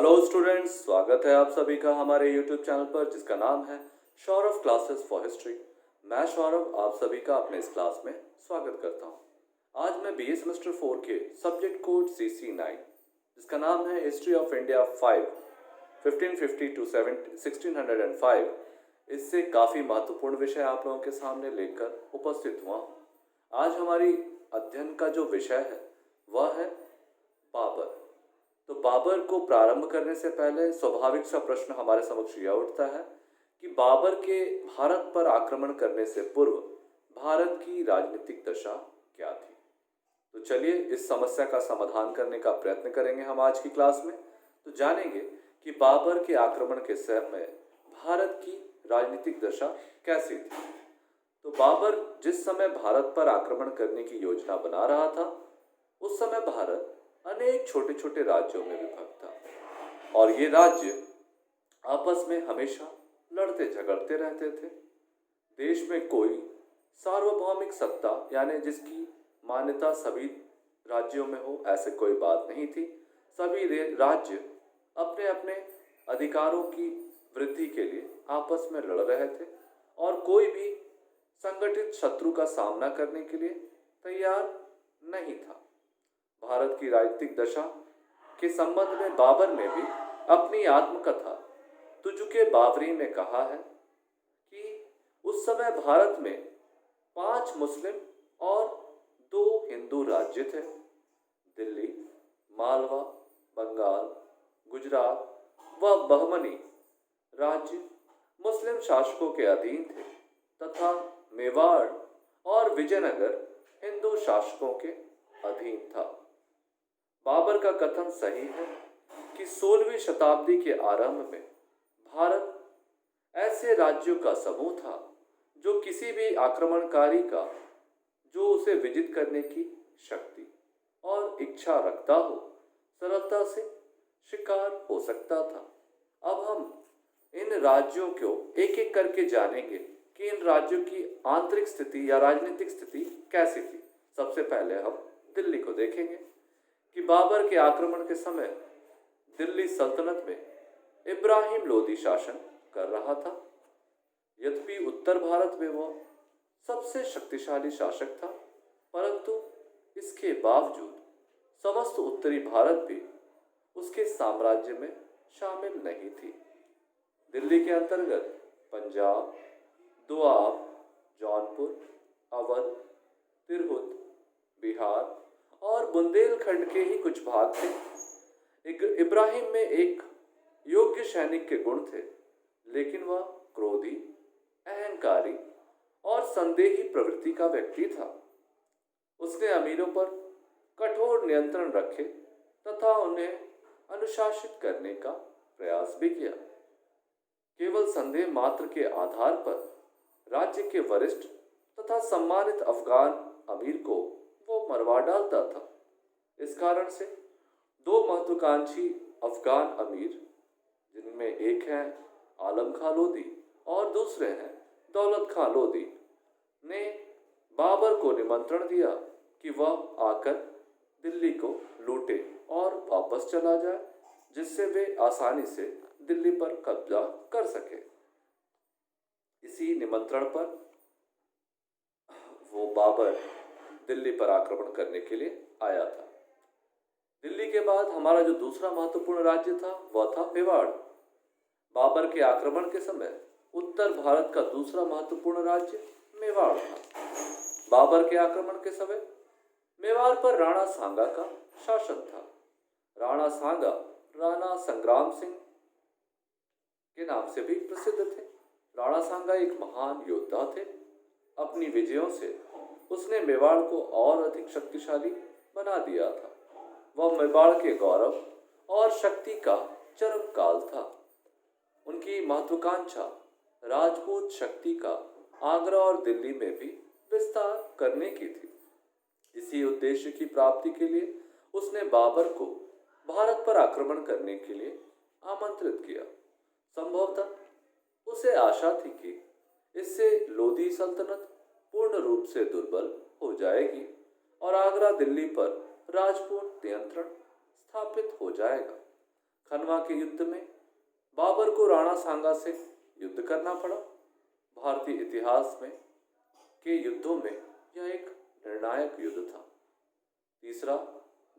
Hello students, स्वागत है आप सभी का हमारे YouTube चैनल पर जिसका नाम है सौरभ क्लासेस फॉर हिस्ट्री। मैं सौरभ आप सभी का अपने इस क्लास में स्वागत करता हूं। आज मैं BA सेमेस्टर 4 के सब्जेक्ट कोड CC9 जिसका नाम है हिस्ट्री ऑफ इंडिया 5 1550 टू 1605, इससे काफ़ी महत्वपूर्ण विषय आप लोगों के सामने लेकर उपस्थित हुआ हूँ। आज हमारी अध्ययन का जो विषय है वह है बाबर। तो बाबर को प्रारंभ करने से पहले स्वाभाविक सा प्रश्न हमारे समक्ष यह उठता है कि बाबर के भारत पर आक्रमण करने से पूर्व भारत की राजनीतिक दशा क्या थी। तो चलिए इस समस्या का समाधान करने का प्रयत्न करेंगे हम आज की क्लास में। तो जानेंगे कि बाबर के आक्रमण के समय भारत की राजनीतिक दशा कैसी थी। तो बाबर जिस समय भारत पर आक्रमण करने की योजना बना रहा था उस समय भारत अनेक छोटे छोटे राज्यों में विभक्त था और ये राज्य आपस में हमेशा लड़ते झगड़ते रहते थे। देश में कोई सार्वभौमिक सत्ता यानी जिसकी मान्यता सभी राज्यों में हो ऐसे कोई बात नहीं थी। सभी राज्य अपने अपने अधिकारों की वृद्धि के लिए आपस में लड़ रहे थे और कोई भी संगठित शत्रु का सामना करने के लिए तैयार नहीं था। भारत की राजनीतिक दशा के संबंध में बाबर ने भी अपनी आत्मकथा तुजुके बाबरी में कहा है कि उस समय भारत में 5 मुस्लिम और 2 हिंदू राज्य थे। दिल्ली, मालवा, बंगाल, गुजरात व बहमनी राज्य मुस्लिम शासकों के अधीन थे तथा मेवाड़ और विजयनगर हिंदू शासकों के अधीन था। बाबर का कथन सही है कि 16वीं शताब्दी के आरंभ में भारत ऐसे राज्यों का समूह था जो किसी भी आक्रमणकारी का जो उसे विजित करने की शक्ति और इच्छा रखता हो सरलता से शिकार हो सकता था। अब हम इन राज्यों को एक एक करके जानेंगे कि इन राज्यों की आंतरिक स्थिति या राजनीतिक स्थिति कैसी थी। सबसे पहले हम दिल्ली को देखेंगे कि बाबर के आक्रमण के समय दिल्ली सल्तनत में इब्राहिम लोदी शासन कर रहा था। यद्यपि उत्तर भारत में वह सबसे शक्तिशाली शासक था, परंतु इसके बावजूद समस्त उत्तरी भारत भी उसके साम्राज्य में शामिल नहीं थी। दिल्ली के अंतर्गत पंजाब, दोआब, जौनपुर, अवध, तिरहुत, बिहार और बुंदेलखंड के ही कुछ भाग थे। इब्राहिम में एक योग्य सैनिक के गुण थे, लेकिन वह क्रोधी, अहंकारी और संदेही प्रवृत्ति का व्यक्ति था। उसने अमीरों पर कठोर नियंत्रण रखे तथा उन्हें अनुशासित करने का प्रयास भी किया। केवल संदेह मात्र के आधार पर राज्य के वरिष्ठ तथा सम्मानित अफगान अमीर को वो मरवा डालता था। इस कारण से 2 महत्वाकांक्षी अफगान अमीर, जिनमें एक है आलम खां लोदी और दूसरे हैं दौलत खां लोदी, ने बाबर को निमंत्रण दिया कि वह आकर दिल्ली को लूटे और वापस चला जाए, जिससे वे आसानी से दिल्ली पर कब्जा कर सके। इसी निमंत्रण पर वो बाबर दिल्ली पर आक्रमण करने के लिए आया था। दिल्ली के बाद हमारा जो दूसरा महत्वपूर्ण राज्य था वह था मेवाड़। बाबर के आक्रमण के समय उत्तर भारत का दूसरा महत्वपूर्ण राज्य मेवाड़ था। बाबर के आक्रमण के समय मेवाड़ पर राणा सांगा का शासन था। राणा सांगा राणा संग्राम सिंह के नाम से भी प्रसिद्ध थे। राणा सांगा एक महान योद्धा थे। अपनी विजयों से उसने मेवाड़ को और अधिक शक्तिशाली बना दिया था। वह मेवाड़ के गौरव और शक्ति का चरम काल था। उनकी महत्वाकांक्षा राजपूत शक्ति का आगरा और दिल्ली में भी विस्तार करने की थी। इसी उद्देश्य की प्राप्ति के लिए उसने बाबर को भारत पर आक्रमण करने के लिए आमंत्रित किया। संभवतः उसे आशा थी कि इससे लोदी सल्तनत पूर्ण रूप से दुर्बल हो जाएगी और आगरा दिल्ली पर राजपूत नियंत्रण स्थापित हो जाएगा। खनवा के युद्ध में बाबर को राणा सांगा से युद्ध करना पड़ा। भारतीय इतिहास में के युद्धों में यह एक निर्णायक युद्ध था। तीसरा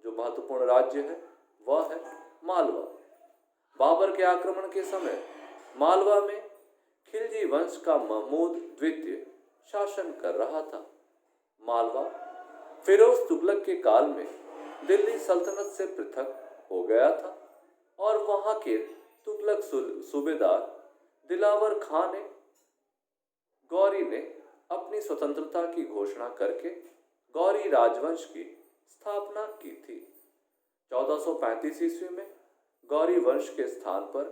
जो महत्वपूर्ण राज्य है वह है मालवा। बाबर के आक्रमण के समय मालवा में खिलजी वंश का महमूद द्वितीय शासन कर रहा था। मालवा फिरोज तुगलक के काल में दिल्ली सल्तनत से पृथक हो गया था और वहां के तुगलक सूबेदार दिलावर खां ने गौरी ने अपनी स्वतंत्रता की घोषणा करके गौरी राजवंश की स्थापना की थी। 1435 ईस्वी में गौरी वंश के स्थान पर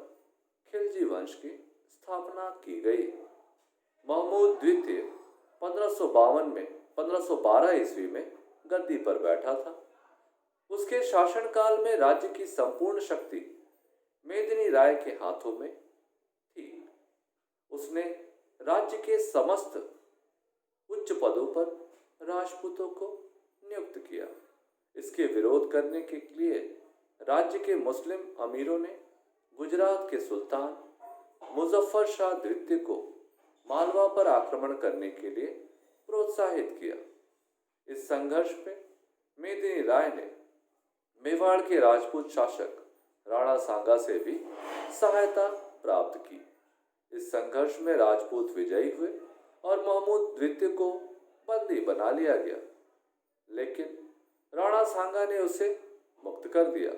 खिलजी वंश की स्थापना की गई। महमूद द्वितीय 1512 ईस्वी में गद्दी पर बैठा था। उसके शासनकाल में राज्य की संपूर्ण शक्ति मेदिनी राय के हाथों में थी। उसने राज्य के समस्त उच्च पदों पर राजपूतों को नियुक्त किया। इसके विरोध करने के लिए राज्य के मुस्लिम अमीरों ने गुजरात के सुल्तान मुजफ्फर शाह द्वितीय को मालवा पर आक्रमण करने के लिए प्रोत्साहित किया। इस संघर्ष में मेदिनी राय ने मेवाड़ के राजपूत शासक राणा सांगा से भी सहायता प्राप्त की। इस संघर्ष में राजपूत विजयी हुए और महमूद द्वितीय को बंदी बना लिया गया, लेकिन राणा सांगा ने उसे मुक्त कर दिया।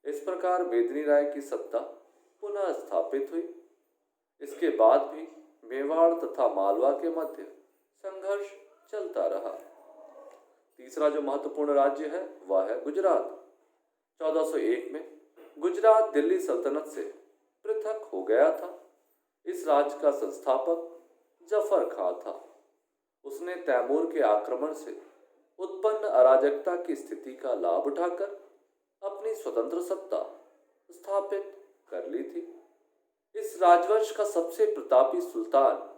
इस प्रकार मेदिनी राय की सत्ता पुनः स्थापित हुई। इसके बाद भी मेवाड़ तथा मालवा के मध्य संघर्ष चलता रहा। तीसरा जो महत्वपूर्ण राज्य है वह है गुजरात। 1401 में गुजरात दिल्ली सल्तनत से पृथक हो गया था। इस राज्य का संस्थापक जफर खां था। उसने तैमूर के आक्रमण से उत्पन्न अराजकता की स्थिति का लाभ उठाकर अपनी स्वतंत्र सत्ता स्थापित कर ली थी। इस राजवंश का सबसे प्रतापी सुल्तान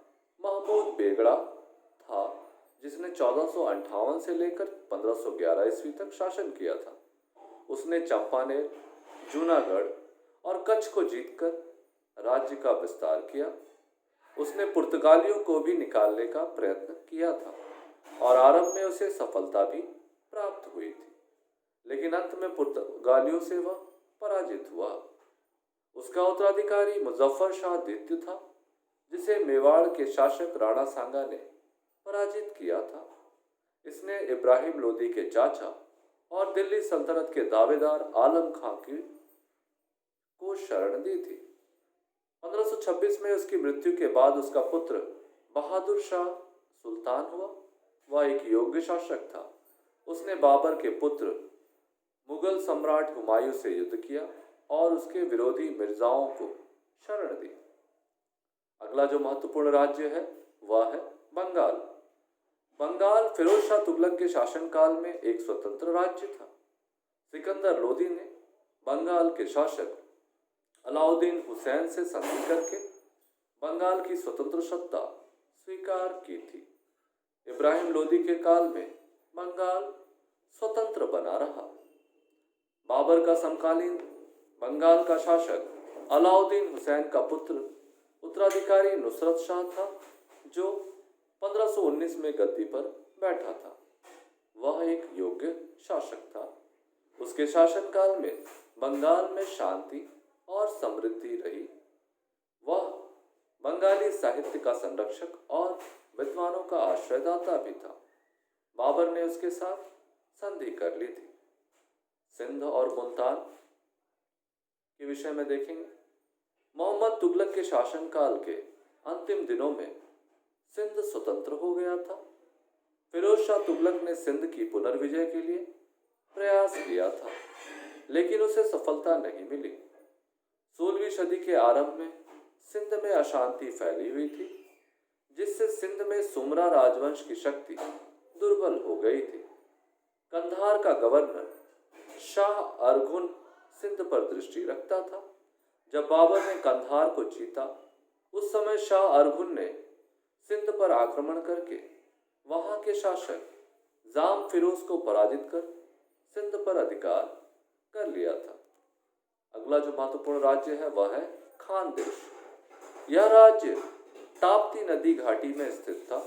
महमूद बेगड़ा था, जिसने 1458 से लेकर 1511 ईस्वी तक शासन किया था। उसने चंपानेर, जूनागढ़ और कच्छ को जीतकर राज्य का विस्तार किया। उसने पुर्तगालियों को भी निकालने का प्रयत्न किया था और आरंभ में उसे सफलता भी प्राप्त हुई थी, लेकिन अंत में पुर्तगालियों से वह पराजित हुआ। उसका उत्तराधिकारी मुजफ्फर शाह द्वितीय था, जिसे मेवाड़ के शासक राणा सांगा ने पराजित किया था। इसने इब्राहिम लोदी के चाचा और दिल्ली सल्तनत के दावेदार आलम खां को शरण दी थी। 1526 में उसकी मृत्यु के बाद उसका पुत्र बहादुर शाह सुल्तान हुआ। वह एक योग्य शासक था। उसने बाबर के पुत्र मुगल सम्राट हुमायूं से युद्ध किया और उसके विरोधी मिर्जाओं को शरण दी। अगला जो महत्वपूर्ण राज्य है वह है बंगाल। बंगाल फिरोज शाह तुगलक के शासनकाल में एक स्वतंत्र राज्य था। सिकंदर लोदी ने बंगाल के शासक अलाउद्दीन हुसैन से संधि करके बंगाल की स्वतंत्र सत्ता स्वीकार की थी। इब्राहिम लोदी के काल में बंगाल स्वतंत्र बना रहा। बाबर का समकालीन बंगाल का शासक अलाउद्दीन हुसैन का पुत्र उत्तराधिकारी नुसरत शाह था, जो 1519 में गद्दी पर बैठा था। वह एक योग्य शासक था। उसके शासनकाल में बंगाल में शांति और समृद्धि रही। वह बंगाली साहित्य का संरक्षक और विद्वानों का आश्रयदाता भी था। बाबर ने उसके साथ संधि कर ली थी। सिंध और मुल्तान के विषय में देखेंगे। मोहम्मद तुगलक के शासनकाल के अंतिम दिनों में सिंध स्वतंत्र हो गया था। फिरोज शाह तुगलक ने सिंध की पुनर्विजय के लिए प्रयास किया था, लेकिन उसे सफलता नहीं मिली। 16वीं सदी के आरंभ में सिंध में अशांति फैली हुई थी, जिससे सिंध में सुमरा राजवंश की शक्ति दुर्बल हो गई थी। कंधार का गवर्नर शाह अरगुन सिंध पर दृष्टि रखता था। जब बाबर ने कंधार को जीता, उस समय शाह अरगुन ने सिंध पर आक्रमण करके वहां के शासक जाम फिरोज को पराजित कर सिंध पर अधिकार कर लिया था। अगला जो महत्वपूर्ण राज्य है वह है खानदेश। यह राज्य ताप्ती नदी घाटी में स्थित था।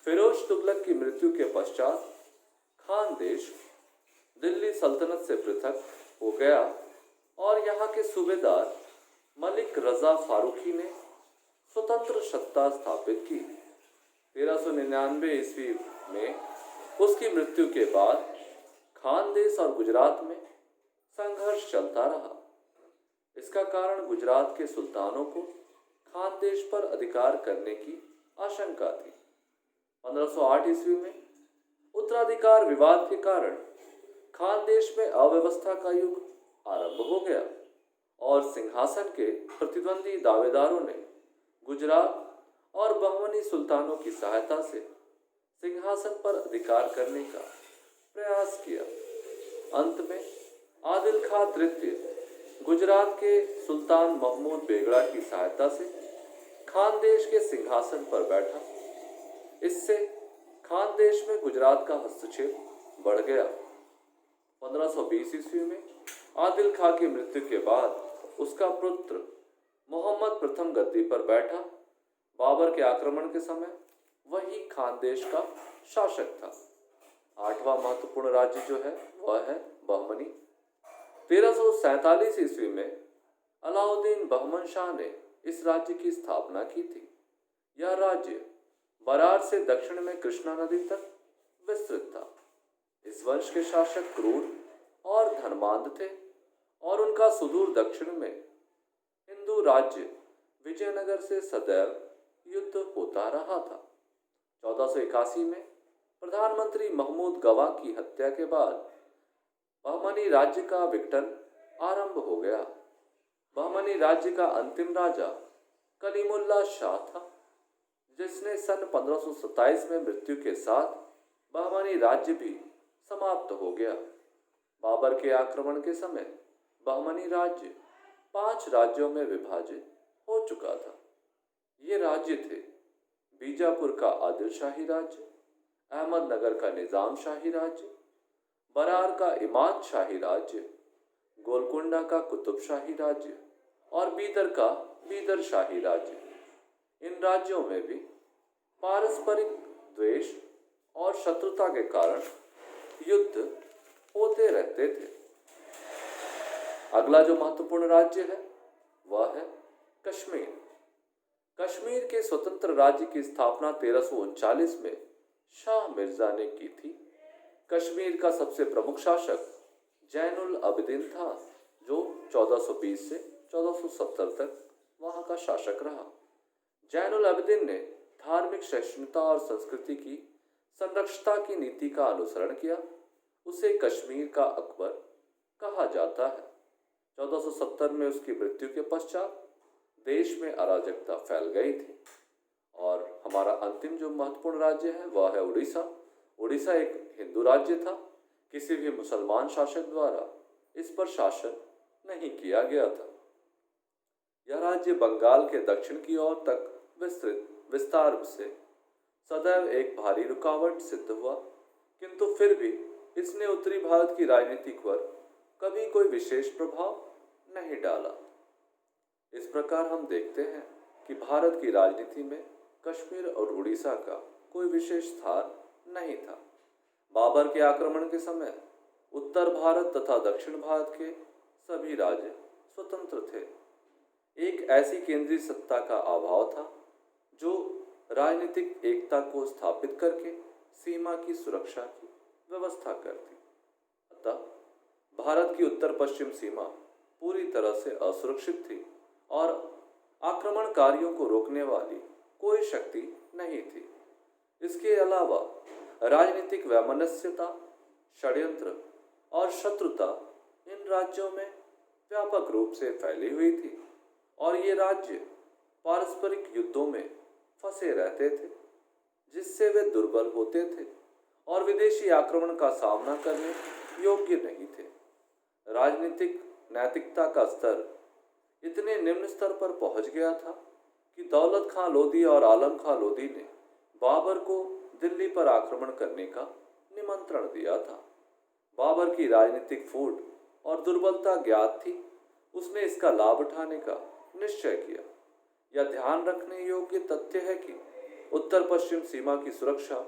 फिरोज तुगलक की मृत्यु के पश्चात खानदेश दिल्ली सल्तनत से पृथक हो गया और यहाँ के सूबेदार मलिक रजा फारूकी ने स्वतंत्र सत्ता स्थापित की। 1399 ईस्वी में उसकी मृत्यु के बाद खानदेश और गुजरात में संघर्ष चलता रहा। इसका कारण गुजरात के सुल्तानों को खानदेश पर अधिकार करने की आशंका थी। 1508 ईस्वी में उत्तराधिकार विवाद के कारण खानदेश में अव्यवस्था का युग आरंभ हो गया और सिंहासन के प्रतिद्वंदी दावेदारों ने गुजरात और बहमनी सुल्तानों की सहायता से सिंहासन पर अधिकार करने का प्रयास किया। अंत में आदिल खां तृतीय गुजरात के सुल्तान महमूद बेगड़ा की सहायता से खानदेश के सिंहासन पर बैठा। इससे खानदेश में गुजरात का हस्तक्षेप बढ़ गया। 1520 ईस्वी में आदिल खां की मृत्यु के बाद उसका पुत्र मोहम्मद प्रथम गद्दी पर बैठा। बाबर के आक्रमण के समय वही खानदेश का शासक था। आठवां महत्वपूर्ण राज्य जो है वह है बहमनी। 1347 ईस्वी में अलाउद्दीन बहमन शाह ने इस राज्य की स्थापना की थी। यह राज्य बरार से दक्षिण में कृष्णा नदी तक विस्तृत था। इस वंश के शासक क्रूर और धनवान थे और उनका सुदूर दक्षिण में हिंदू राज्य विजयनगर से सदैव युद्ध होता रहा था। 1481 में प्रधानमंत्री महमूद गवा की हत्या के बाद बहमनी राज्य का विघटन आरंभ हो गया। बहमनी राज्य का अंतिम राजा कलीमुल्ला शाह था, जिसने सन 1527 में मृत्यु के साथ बहमनी राज्य भी समाप्त हो गया। बाबर के आक्रमण के समय बहमनी राज्य 5 राज्यों में विभाजित हो चुका था। ये राज्य थे बीजापुर का आदिल शाही राज्य, अहमदनगर का निजाम शाही राज्य, बरार का इमाद शाही राज्य, गोलकुंडा का कुतुब शाही राज्य और बीदर का बीदर शाही राज्य। इन राज्यों में भी पारस्परिक द्वेष और शत्रुता के कारण युद्ध होते रहते थे। अगला जो महत्वपूर्ण राज्य है वह है कश्मीर। कश्मीर के स्वतंत्र राज्य की स्थापना 1339 में शाह मिर्जा ने की थी। कश्मीर का सबसे प्रमुख शासक जैनुल अबदीन था, जो 1420 से 1470 तक वहां का शासक रहा। जैनुल अबदीन ने धार्मिक सहिष्णुता और संस्कृति की संरक्षता की नीति का अनुसरण किया। उसे कश्मीर का अकबर कहा जाता है। 1470 में उसकी मृत्यु के पश्चात देश में अराजकता फैल गई थी। और हमारा अंतिम जो महत्वपूर्ण राज्य है वह है उड़ीसा। उड़ीसा एक हिंदू राज्य था। किसी भी मुसलमान शासक द्वारा इस पर शासन नहीं किया गया था। यह राज्य बंगाल के दक्षिण की ओर तक विस्तार से सदैव एक भारी रुकावट सिद्ध हुआ, किंतु फिर भी इसने उत्तरी भारत की राजनीति पर कभी कोई विशेष प्रभाव नहीं डाला। इस प्रकार हम देखते हैं कि भारत की राजनीति में कश्मीर और उड़ीसा का कोई विशेष स्थान नहीं था। बाबर के आक्रमण के समय उत्तर भारत तथा दक्षिण भारत के सभी राज्य स्वतंत्र थे। एक ऐसी केंद्रीय सत्ता का अभाव था जो राजनीतिक एकता को स्थापित करके सीमा की सुरक्षा की व्यवस्था करती। अतः भारत की उत्तर पश्चिम सीमा पूरी तरह से असुरक्षित थी और आक्रमणकारियों को रोकने वाली कोई शक्ति नहीं थी। इसके अलावा राजनीतिक वैमनस्यता, षड्यंत्र और शत्रुता इन राज्यों में व्यापक रूप से फैली हुई थी और ये राज्य पारस्परिक युद्धों में फंसे रहते थे, जिससे वे दुर्बल होते थे और विदेशी आक्रमण का सामना करने योग्य नहीं थे। राजनीतिक नैतिकता का स्तर इतने निम्न स्तर पर पहुंच गया था कि दौलत खां लोधी और आलम खां लोधी ने बाबर को दिल्ली पर आक्रमण करने का निमंत्रण दिया था। बाबर की राजनीतिक फूट और दुर्बलता ज्ञात थी उसने इसका लाभ उठाने का निश्चय किया। यह ध्यान रखने योग्य तथ्य है कि उत्तर पश्चिम सीमा की सुरक्षा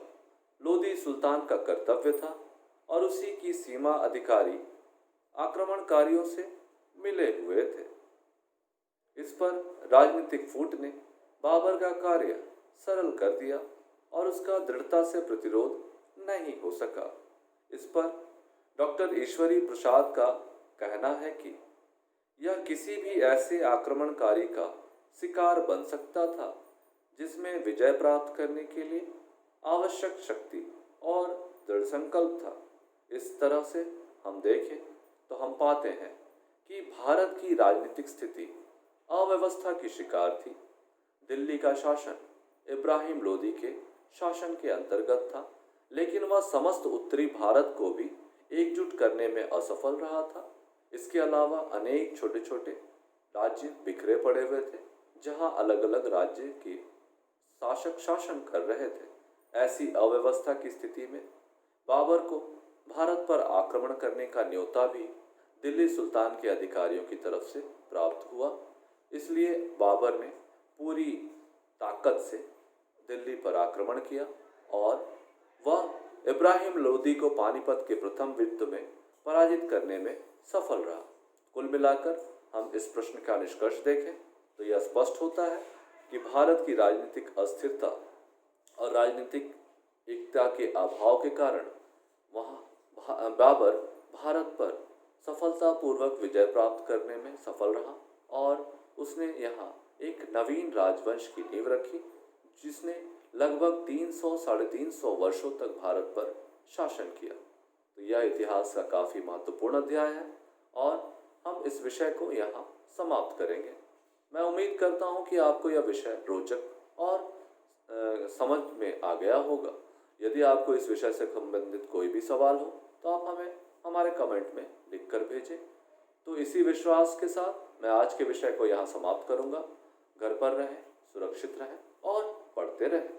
लोदी सुल्तान का कर्तव्य था और उसी की सीमा अधिकारी आक्रमणकारियों से मिले हुए थे। इस पर राजनीतिक फूट ने बाबर का कार्य सरल कर दिया और उसका दृढ़ता से प्रतिरोध नहीं हो सका। इस पर डॉक्टर ईश्वरी प्रसाद का कहना है कि यह किसी भी ऐसे आक्रमणकारी का शिकार बन सकता था जिसमें विजय प्राप्त करने के लिए आवश्यक शक्ति और दृढ़ संकल्प था। इस तरह से हम देखें तो हम पाते हैं कि भारत की राजनीतिक स्थिति अव्यवस्था की शिकार थी। दिल्ली का शासन इब्राहिम लोदी के शासन के अंतर्गत था, लेकिन वह समस्त उत्तरी भारत को भी एकजुट करने में असफल रहा था। इसके अलावा अनेक छोटे छोटे राज्य बिखरे पड़े हुए थे, जहां अलग अलग राज्य के शासक शासन कर रहे थे। ऐसी अव्यवस्था की स्थिति में बाबर को भारत पर आक्रमण करने का न्योता भी दिल्ली सुल्तान के अधिकारियों की तरफ से प्राप्त हुआ। इसलिए बाबर ने पूरी ताकत से दिल्ली पर आक्रमण किया और वह इब्राहिम लोदी को पानीपत के प्रथम युद्ध में पराजित करने में सफल रहा। कुल मिलाकर हम इस प्रश्न का निष्कर्ष देखें तो यह स्पष्ट होता है कि भारत की राजनीतिक अस्थिरता और राजनीतिक एकता के अभाव के कारण वहाँ बाबर भारत पर सफलतापूर्वक विजय प्राप्त करने में सफल रहा और उसने यहाँ एक नवीन राजवंश की नींव रखी, जिसने लगभग 300-350 वर्षों तक भारत पर शासन किया। तो यह इतिहास का काफ़ी महत्वपूर्ण अध्याय है और हम इस विषय को यहाँ समाप्त करेंगे। मैं उम्मीद करता हूँ कि आपको यह विषय रोचक और समझ में आ गया होगा। यदि आपको इस विषय से संबंधित कोई भी सवाल हो तो आप हमें हमारे कमेंट में लिखकर भेजें। तो इसी विश्वास के साथ मैं आज के विषय को यहाँ समाप्त करूँगा। घर पर रहें, सुरक्षित रहें और पढ़ते रहें।